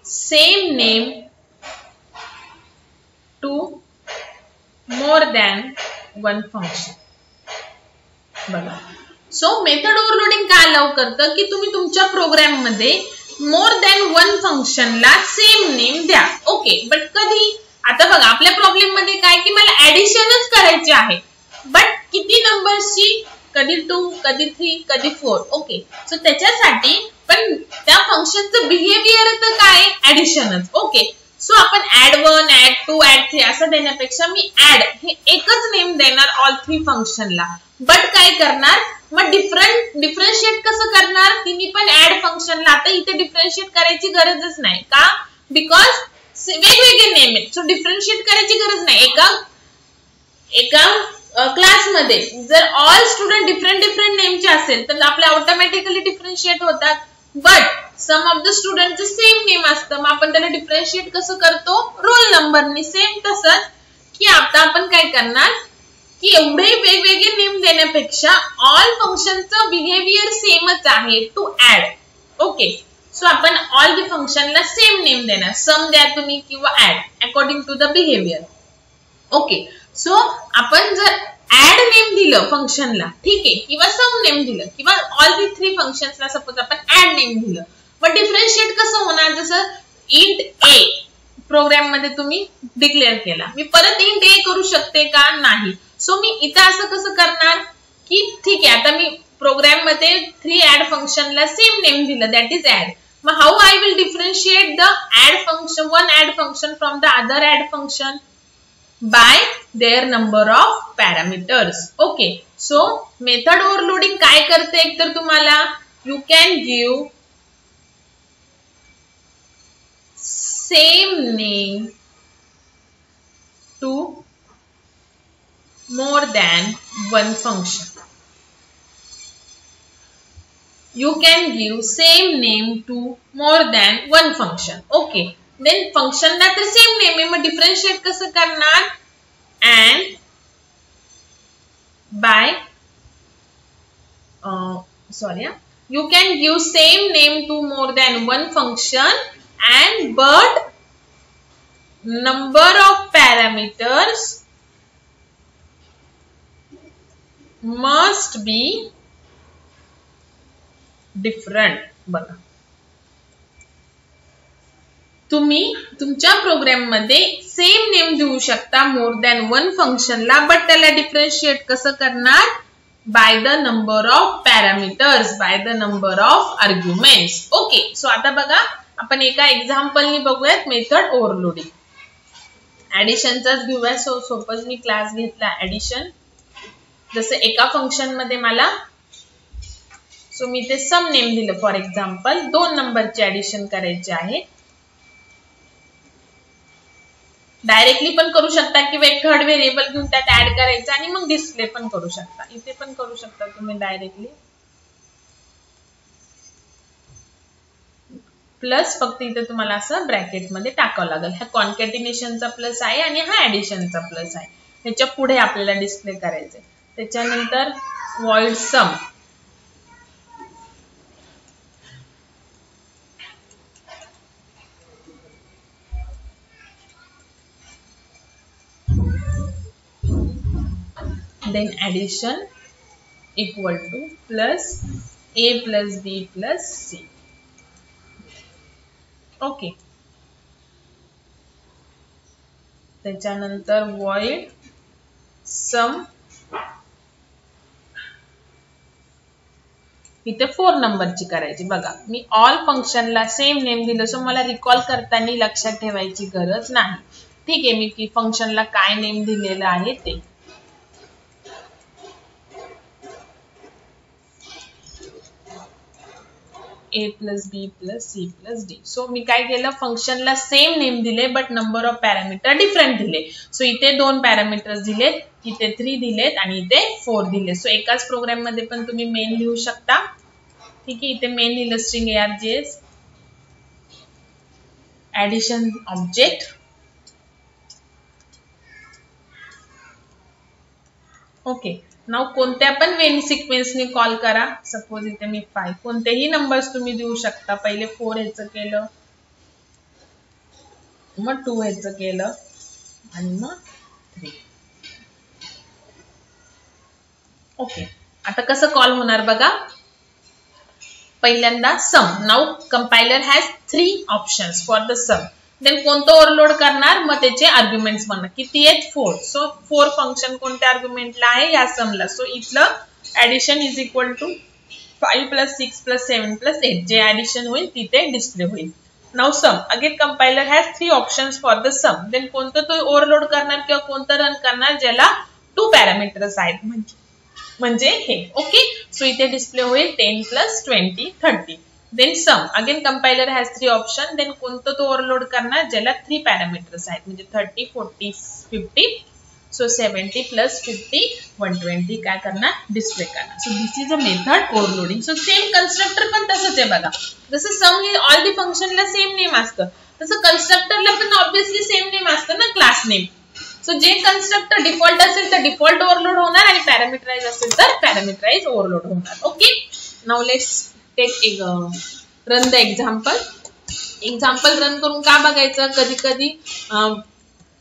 same name to more than one function. बघा, सो मेथड ओव्हरलोडिंग काय अलाउ करतं की तुम्ही तुमच्या प्रोग्राम मध्ये मोर दॅन वन फंक्शनला सेम नेम द्या. ओके, बट कधी, आता बघा आपल्या प्रॉब्लेम मध्ये काय की मला ऍडिशनच करायची आहे, बट किती नंबर्सची, कधी 2, कधी 3, कधी 4. ओके, सो त्याच्यासाठी पण त्या फंक्शनचं बिहेवियर तर काय, ऍडिशनच. ओके, सो आपण ऍड 1, ऍड 2, ऍड 3 असं देण्यापेक्षा मी ऍड हे एकच नेम देणार ऑल 3 फंक्शनला. बट काय करणार, मग डिफरन्शिएट कसं करणार, तिने पण ऍड फंक्शनला. आता इथे डिफरन्शिएट करायची गरजच नाही का, बिकॉज वेगवेगळे नेम आहेत. सो डिफरन्शिएट करायची गरज नाही. एका क्लासमध्ये जर ऑल स्टुडंट डिफरंट नेमचे असेल तर आपले ऑटोमॅटिकली डिफरन्शिएट होतात. But some of the student same name असतं, मग आपण त्याला डिफरन्शिएट कसं करतो, रोल नंबरनी. सेम तसंच की आता आपण काय करणार की एवढे वेगवेगळे नेम देण्यापेक्षा ऑल फंक्शनचं बिहेवियर सेमच आहे टू ऍड. ओके, सो आपण ऑल द फंक्शनला सेम नेम देणार, सम द्या तुम्ही किंवा add according to the behaviour. Okay, so आपण जर ऍड नेम दिलं फंक्शनला, ठीक आहे, किंवा सम नेम दिलं किंवा ऑल दी 3 फंक्शन्सला सपोज आपण ऍड नेम दिलं, मग डिफरन्शिएट कसं होणार, जसं इंट ए प्रोग्राम मध्ये तुम्ही डिक्लेअर केला, मी परत इंट ए करू शकते का, नाही. सो मी इथं असं कसं करणार की ठीक आहे, आता मी प्रोग्राम मध्ये 3 ऍड फंक्शनला सेम नेम दिलं, दॅट इज ऍड. मग how I will differentiate the add function, one add function from the other add function, by their number of parameters. Okay, so method overloading काय करते, एक तर तुम्हाला you can give same name to more than one function. You can give same name to more than one function. Okay, then function ला तर सेम नेम आहे, मग डिफरन्शिएट कसं करणार, and by you can give same name to more than one function and but number of parameters must be different. बघा, तुम्ही तुमच्या प्रोग्राम मध्ये सेम नेम देऊ शकता मोर दॅन वन फंक्शनला, बट त्याला डिफरन्शिएट कसं करणार, by the number of parameters, by the number of arguments. Okay, so आता बघा आपण एका एक्झाम्पलनी बघूयात मेथड ओव्हरलोडिंग. ऍडिशनचाच घेऊया. सो सपोज मी क्लास घेतला ऍडिशन, जसं एका फंक्शन मध्ये मला, सो मी ते सम नेम दिलं, फॉर एक्झाम्पल 2 नंबरचे ऍडिशन करायचे आहे. डायरेक्टली पण करू शकता किंवा एक थर्ड व्हेरिएबल घेऊन त्यात ऍड करायचं आणि मग डिस्प्ले पण करू शकता. इथे पण करू शकता तुम्ही डायरेक्टली, प्लस फक्त इथे तुम्हाला असं ब्रॅकेट मध्ये टाकावं लागेल. हा कॉन्कॅटिनेशनचा प्लस आहे आणि हा ऍडिशनचा प्लस आहे. ह्याच्या पुढे आपल्याला डिस्प्ले करायचंय. त्याच्यानंतर void sum, then addition equal to plus a plus b plus c. Okay, त्याच्यानंतर void sum, इथे 4 नंबरची करायची. बघा मी ऑल फंक्शनला सेम नेम दिलं, सो मला रिकॉल करताना लक्षात ठेवायची गरज नाही. ठीक आहे, मी की फंक्शनला काय नेम दिलेलं आहे ते. a plus b plus c plus d. So मी काय केलं, फंक्शनला सेम नेम दिले but number of parameter different दिले. सो इथे 2 पॅरामीटर्स दिलेत, इथे 3 दिलेत आणि इथे 4 दिले. सो एकाच प्रोग्राम मध्ये पण तुम्ही मेन लिहू शकता. ठीक आहे, इथे मेन लिहिलं string args addition object. Okay, नाव कोणत्या पण वेन सिक्वेन्सने कॉल करा. सपोज इथे मी 5, कोणतेही नंबर्स तुम्ही देऊ शकता. पहिले 4 ह्याचं केलं, मग 2 ह्याचं केलं आणि मग 3. ओके, आता कसं कॉल होणार बघा. पहिल्यांदा sum. Now compiler has 3 options for the sum. Then कोणतं ओव्हरलोड करणार, मग त्याचे आर्ग्युमेंट्स बनणार. किती आहेत 4. सो 4 फंक्शन कोणत्या आर्ग्युमेंटला आहे, या समला. सो इथलं addition is equal to 5 plus 6 plus 7 plus 8. जे ऍडिशन होईल तिथे डिस्प्ले होईल. Now sum. Again compiler has 3 options for the sum. Then कोणतं तो ओव्हरलोड करणार किंवा कोणतं रन करणार ज्याला 2 पॅरामीटर्स आहेत, म्हणजे हे. ओके, सो इथे डिस्प्ले होईल 10 plus 20 30. Then sum. Again compiler has 3 option. Then कोणतं तो ओव्हरलोड करणार ज्याला 3 पॅरामीटर्स आहेत, म्हणजे 30 40 50. सो 70 प्लस 50 120 काय करणार, डिस्प्ले करणार. So this is a method overloading. So same constructor पण तसंच आहे बघा. जसं सम हे ऑल दी फंक्शनला सेम नेम असतं, तसं कन्स्ट्रक्टरला पण ऑब्विसली सेम नेम असतं ना, क्लास नेम. सो जे कन्स्ट्रक्टर डिफॉल्ट असेल तर डिफॉल्ट ओव्हरलोड होणार आणि पॅरामीटराइज असेल तर पॅरामीटराइज ओव्हरलोड होणार. Okay, now let's take run the example. Example run करून का बघायचं, कधी कधी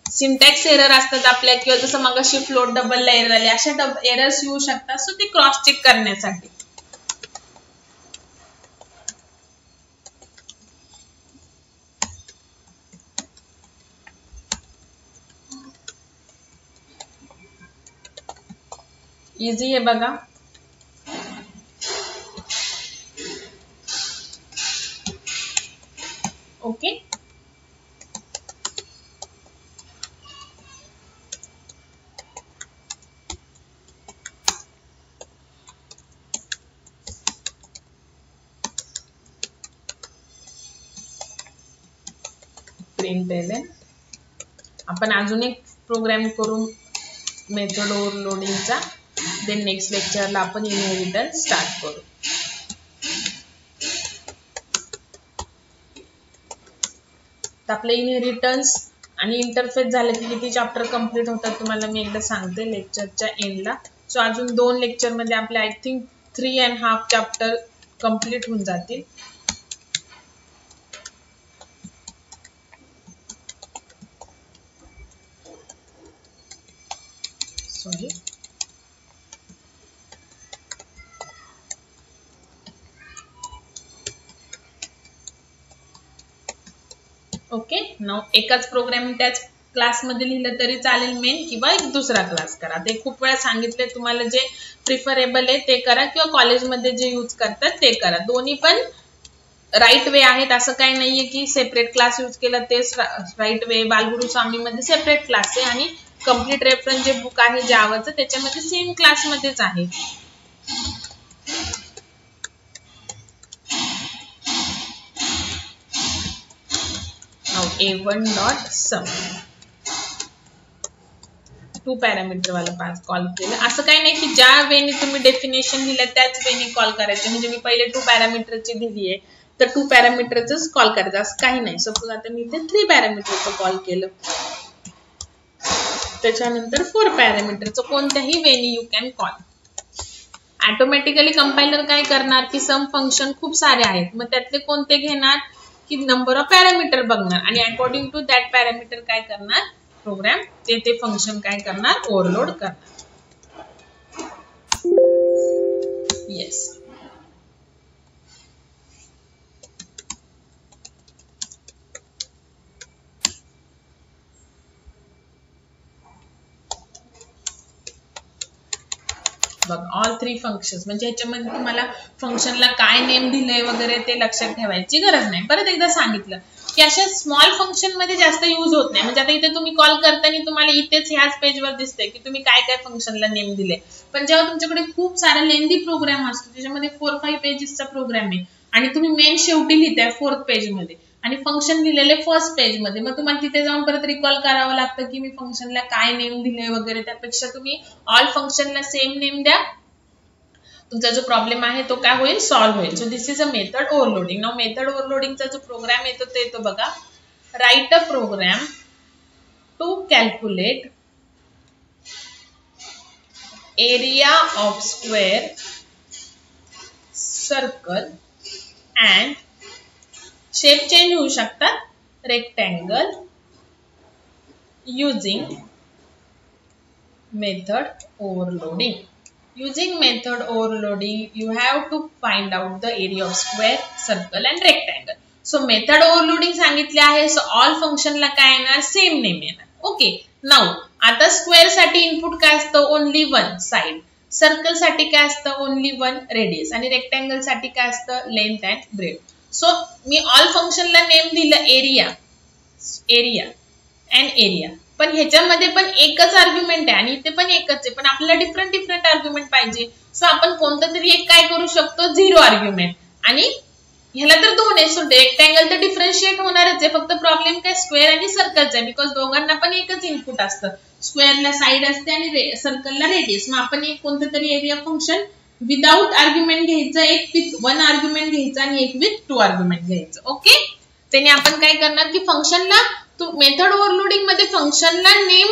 सिंटॅक्स एरर असतात आपल्या, किंवा जसं मगाशी फ्लोट डबल ला एरर आले, अशा एरर्स येऊ शकतात. सो ते क्रॉस चेक करण्यासाठी. इझी आहे बघा. ओके, प्रिंट आपण अजून एक प्रोग्राम करू मेथड ओव्हरलोडिंगचा. देन नेक्स्ट लेक्चरला आपण इनहेरिटन्स स्टार्ट करू. आपले इनहेरिटन्स आणि इंटरफेस झालं की किती चॅप्टर कंप्लीट होतात तुम्हाला मी एकदा सांगते लेक्चरच्या एंडला. सो अजून 2 लेक्चर मध्ये आपले आय थिंक 3.5 चॅप्टर कंप्लीट होऊन जातील. सॉरी. ओके, नाउ एकाच प्रोग्राम त्याच क्लासमध्ये लिहिलं तरी चालेल मेन, किंवा एक दुसरा क्लास करा. ते खूप वेळा सांगितले तुम्हाला, जे प्रिफरेबल आहे ते करा, किंवा कॉलेजमध्ये जे यूज करतात ते करा. दोन्ही पण राईट वे आहेत. असं काही नाहीये की सेपरेट क्लास यूज केला तेच राईट वे. बालगुरु स्वामी मध्ये सेपरेट क्लास आहे आणि कम्प्लीट रेफरन्स जे बुक आहे जावाचं त्याच्यामध्ये सेम क्लासमध्येच आहे. a1.sum 2 पॅरामीटर वाला पास कॉल केलं. असं काही नाही की ज्या वेने तुम्ही डेफिनेशन दिलं त्याच वेने कॉल करायचं. म्हणजे मी पहिले 2 पॅरामीटरची दिली आहे तर 2 पॅरामीटरच कॉल करायचं असं काही नाही. सपोज आता मी इथे 3 पॅरामीटरचं कॉल केलं, त्याच्यानंतर 4 पॅरामीटरचं कोणत्याही वेने you can call. Automatically compiler काय करणार की सम फंक्शन खूप सारे आहेत, मग त्यातले कोणते घेणार की नंबर ऑफ पॅरामीटर बघणार आणि अकॉर्डिंग टू दॅट पॅरामीटर काय करणार प्रोग्राम ते फंक्शन काय करणार ओव्हरलोड करणार. येस. बघ ऑल 3 फंक्शन्स म्हणजे ह्याच्यामध्ये तुम्हाला फंक्शनला काय नेम दिलंय वगैरे ते लक्षात ठेवायची गरज नाही. परत एकदा सांगितलं की अशा स्मॉल फंक्शन मध्ये जास्त यूज होत नाही. म्हणजे आता इथे तुम्ही कॉल करताना तुम्हाला इथेच ह्याच पेजवर दिसतंय की तुम्ही काय काय फंक्शनला नेम दिले. पण जेव्हा तुमच्याकडे खूप सारा लेंदी प्रोग्राम असतो त्याच्यामध्ये 4-5 पेजेसचा प्रोग्राम आहे आणि तुम्ही मेन शेवटी लिहिताय 4th पेजमध्ये आणि फंक्शन लिहिलेले 1st पेजमध्ये, मग तुम्हाला तिथे जाऊन परत रिकॉल करावं लागतं की मी फंक्शनला काय नेम दिले वगैरे. त्यापेक्षा तुम्ही ऑल फंक्शनला सेम नेम द्या, तुमचा जो प्रॉब्लेम आहे तो काय होईल, सॉल्व्ह होईल. So this is a method overloading. Now method ओव्हरलोडिंगचा जो प्रोग्राम येतो ते येतो बघा, write a program to calculate area of square, circle and shape change होऊ शकतात, rectangle using method overloading. Using method overloading, you have to find out the area of square, circle and rectangle. So method overloading सांगितले आहे. So all function ला काय येणार, सेम नेम येणार. ओके. नाउ आता स्क्वेअर साठी इनपुट काय असतं, ओनली 1 साइड. सर्कल साठी काय असतं, ओनली 1 रेडियस. आणि रेक्टँगल साठी काय असतं, लेंथ अँड ब्रेथ. सो मी ऑल फंक्शनला नेम दिलं एरिया, एरिया अँड एरिया, पण ह्याच्यामध्ये पण एकच आर्ग्युमेंट आहे आणि इथे पण एकच आहे, पण आपल्याला डिफरंट आर्ग्युमेंट पाहिजे. सो आपण कोणतं तरी एक काय करू शकतो, 0 आर्ग्युमेंट. आणि ह्याला तर 2 आहे, सो रेक्टँगल तर डिफरन्शिएट होणारच आहे. फक्त प्रॉब्लेम काय स्क्वेअर आणि सर्कलचा आहे, बिकॉज दोघांना पण एकच इनपुट असतं. स्क्वेअरला साइड असते आणि सर्कलला रेडियस. मग आपण एक कोणतं तरी एरिया फंक्शन विदाउट आर्ग्युमेंट घ्यायचं, एक विथ 1 आर्ग्युमेंट घ्यायचं आणि एक विथ 2 आर्ग्युमेंट घ्यायचं. ओके. त्याने आपण काय करणार की फंक्शनला मेथड ओव्हरलोडिंग मध्ये फंक्शनला नेम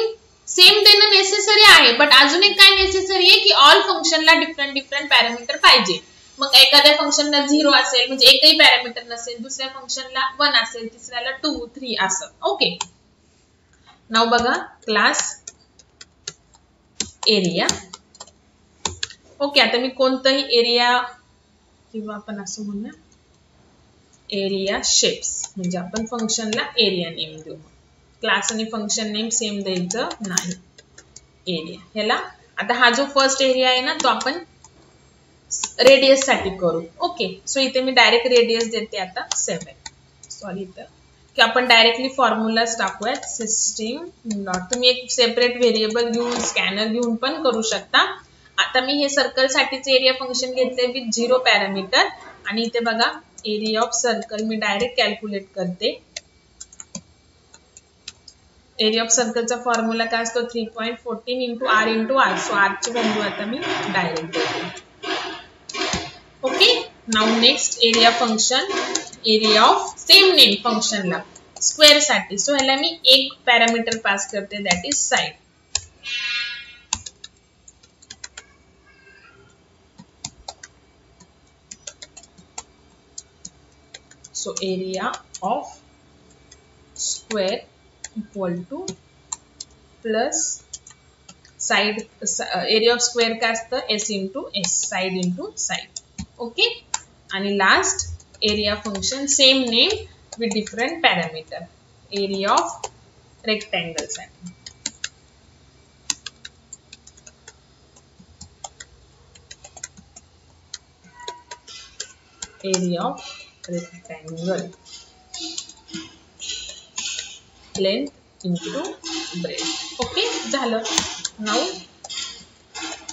सेम देणं नेसेसरी आहे, बट अजून एक काय नेसेसरी आहे की ऑल फंक्शनला डिफरंट पॅरामीटर पाहिजे. मग एखाद्या फंक्शनला 0 असेल म्हणजे एकही पॅरामीटर नसेल, दुसऱ्या फंक्शनला 1 असेल, तिसऱ्याला 2, 3 असं. ओके. नाउ बघा क्लास एरिया. ओके. आता मी कोणतंही एरिया किंवा आपण असं म्हणूया एरिया शेप्स, म्हणजे आपण फंक्शनला एरिया नेम देऊ. क्लास आणि फंक्शन नेम सेम द्यायचं नाही. एरिया ह्याला आता हा जो फर्स्ट एरिया आहे ना तो आपण रेडियस साठी करू. ओके. सो इथे मी डायरेक्ट रेडियस देते आता 7. सॉरी इथं की आपण डायरेक्टली फॉर्म्युलाच टाकूयात. सिस्टीम डॉट, तुम्ही एक सेपरेट व्हेरिएबल घेऊन स्कॅनर घेऊन पण करू शकता. आता मी हे सर्कल साठीच एरिया फंक्शन घेतले विथ 0 पॅरामीटर आणि इथे बघा एरिया ऑफ सर्कल मी डायरेक्ट कॅल्क्युलेट करते. एरिया ऑफ सर्कलचा फॉर्म्युला काय असतो, 3.14 into R into R. So आरची व्हॅल्यू आता मी डायरेक्ट देते. Okay. Now next area function, area of same name फंक्शनला स्क्वेअर साठी. सो ह्याला मी एक पॅरामीटर पास करते, that is side. So area of square equal to plus side, area of square काय असतं, s into s, side into side. ओके. आणि last area function same name with different parameter, area of rectangle साठी. Area of rectangle, length into breadth. Okay, झालं. Now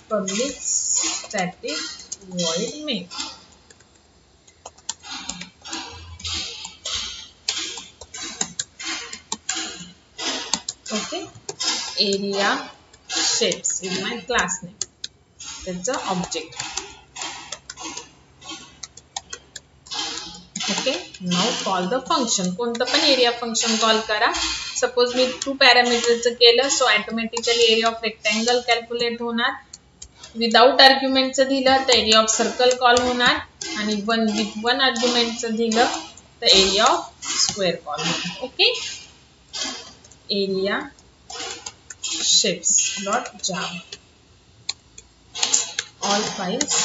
public static void main. Okay, area shapes is my class name. That's the object. Okay. Now call the function. कोणतं पण एरिया फंक्शन कॉल करा. सपोज मी 2 पॅरामीटरचं केलं, so automatically area of rectangle calculate होणार. विदाउट आर्ग्युमेंटचं दिलं तर एरिया ऑफ सर्कल कॉल होणार आणि विथ 1 आर्ग्युमेंटचं दिलं तर एरिया ऑफ स्क्वेअर कॉल होणार. Okay. Area shapes dot Java. All files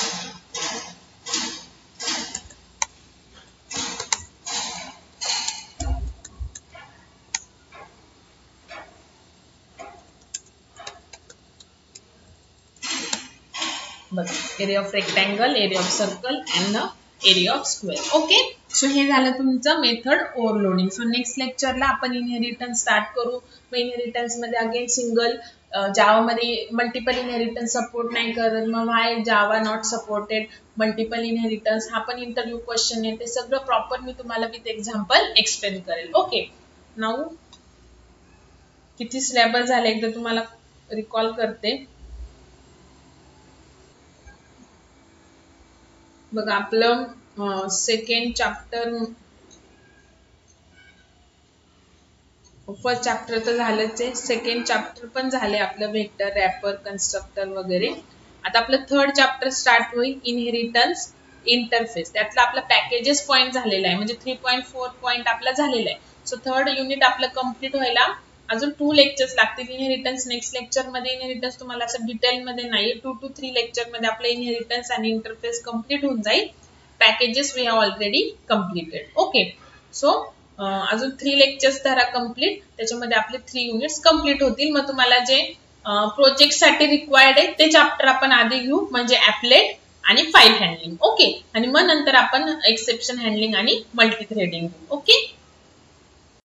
बघा, area of rectangle, area of circle and area of square. Okay, so हे झालं तुमचं मेथड ओव्हरलोडिंग. सो नेक्स्ट लेक्चरला आपण इनहेरिटन्स स्टार्ट करू. मग इनहेरिटन्स मध्ये अगेन सिंगल, जावामध्ये मल्टिपल इनहेरिटन्स सपोर्ट नाही करत, मग why Java not supported multiple inheritance, हा पण इंटरव्ह्यू क्वेश्चन आहे. ते सगळं प्रॉपर मी तुम्हाला विथ एक्झाम्पल एक्सप्लेन करेल. ओके, नाऊ किती सिलेबस झाले एकदा तुम्हाला रिकॉल करते. बघा, आपलं सेकंड चॅप्टर, फर्स्ट चॅप्टर तर झालंच आहे, सेकंड चॅप्टर पण झाले आपलं, व्हेक्टर, रॅपर, कन्स्ट्रक्टर वगैरे. आता आपलं थर्ड चॅप्टर स्टार्ट होईल, इनहेरिटन्स इंटरफेस. त्यातलं आपलं पॅकेजेस पॉइंट झालेला आहे, म्हणजे 3.4 पॉइंट आपला झालेला आहे. सो थर्ड युनिट आपलं कम्प्लीट व्हायला अजून 2 लेक्चर्स लागतील. इनहेरिटन्स नेक्स्ट लेक्चर मध्ये, इनहेरिटन्स तुम्हाला असं डिटेल मध्ये नाही, 2 to 3 लेक्चर मध्ये आपलं इनहेरिटन्स आणि इंटरफेस कम्प्लीट होऊन जाईल. Packages we have already completed. Okay, so अजून 3 लेक्चर्स धरा कम्प्लीट, त्याच्यामध्ये आपले 3 युनिट्स कम्प्लीट होतील. मग तुम्हाला जे प्रोजेक्ट साठी रिक्वायर्ड आहे ते चॅप्टर आपण आधी घेऊ, म्हणजे ऍपलेट आणि फाईल हँडलिंग. ओके, आणि मग नंतर आपण एक्सेप्शन हँडलिंग आणि मल्टी थ्रेडिंग घेऊ. ओके.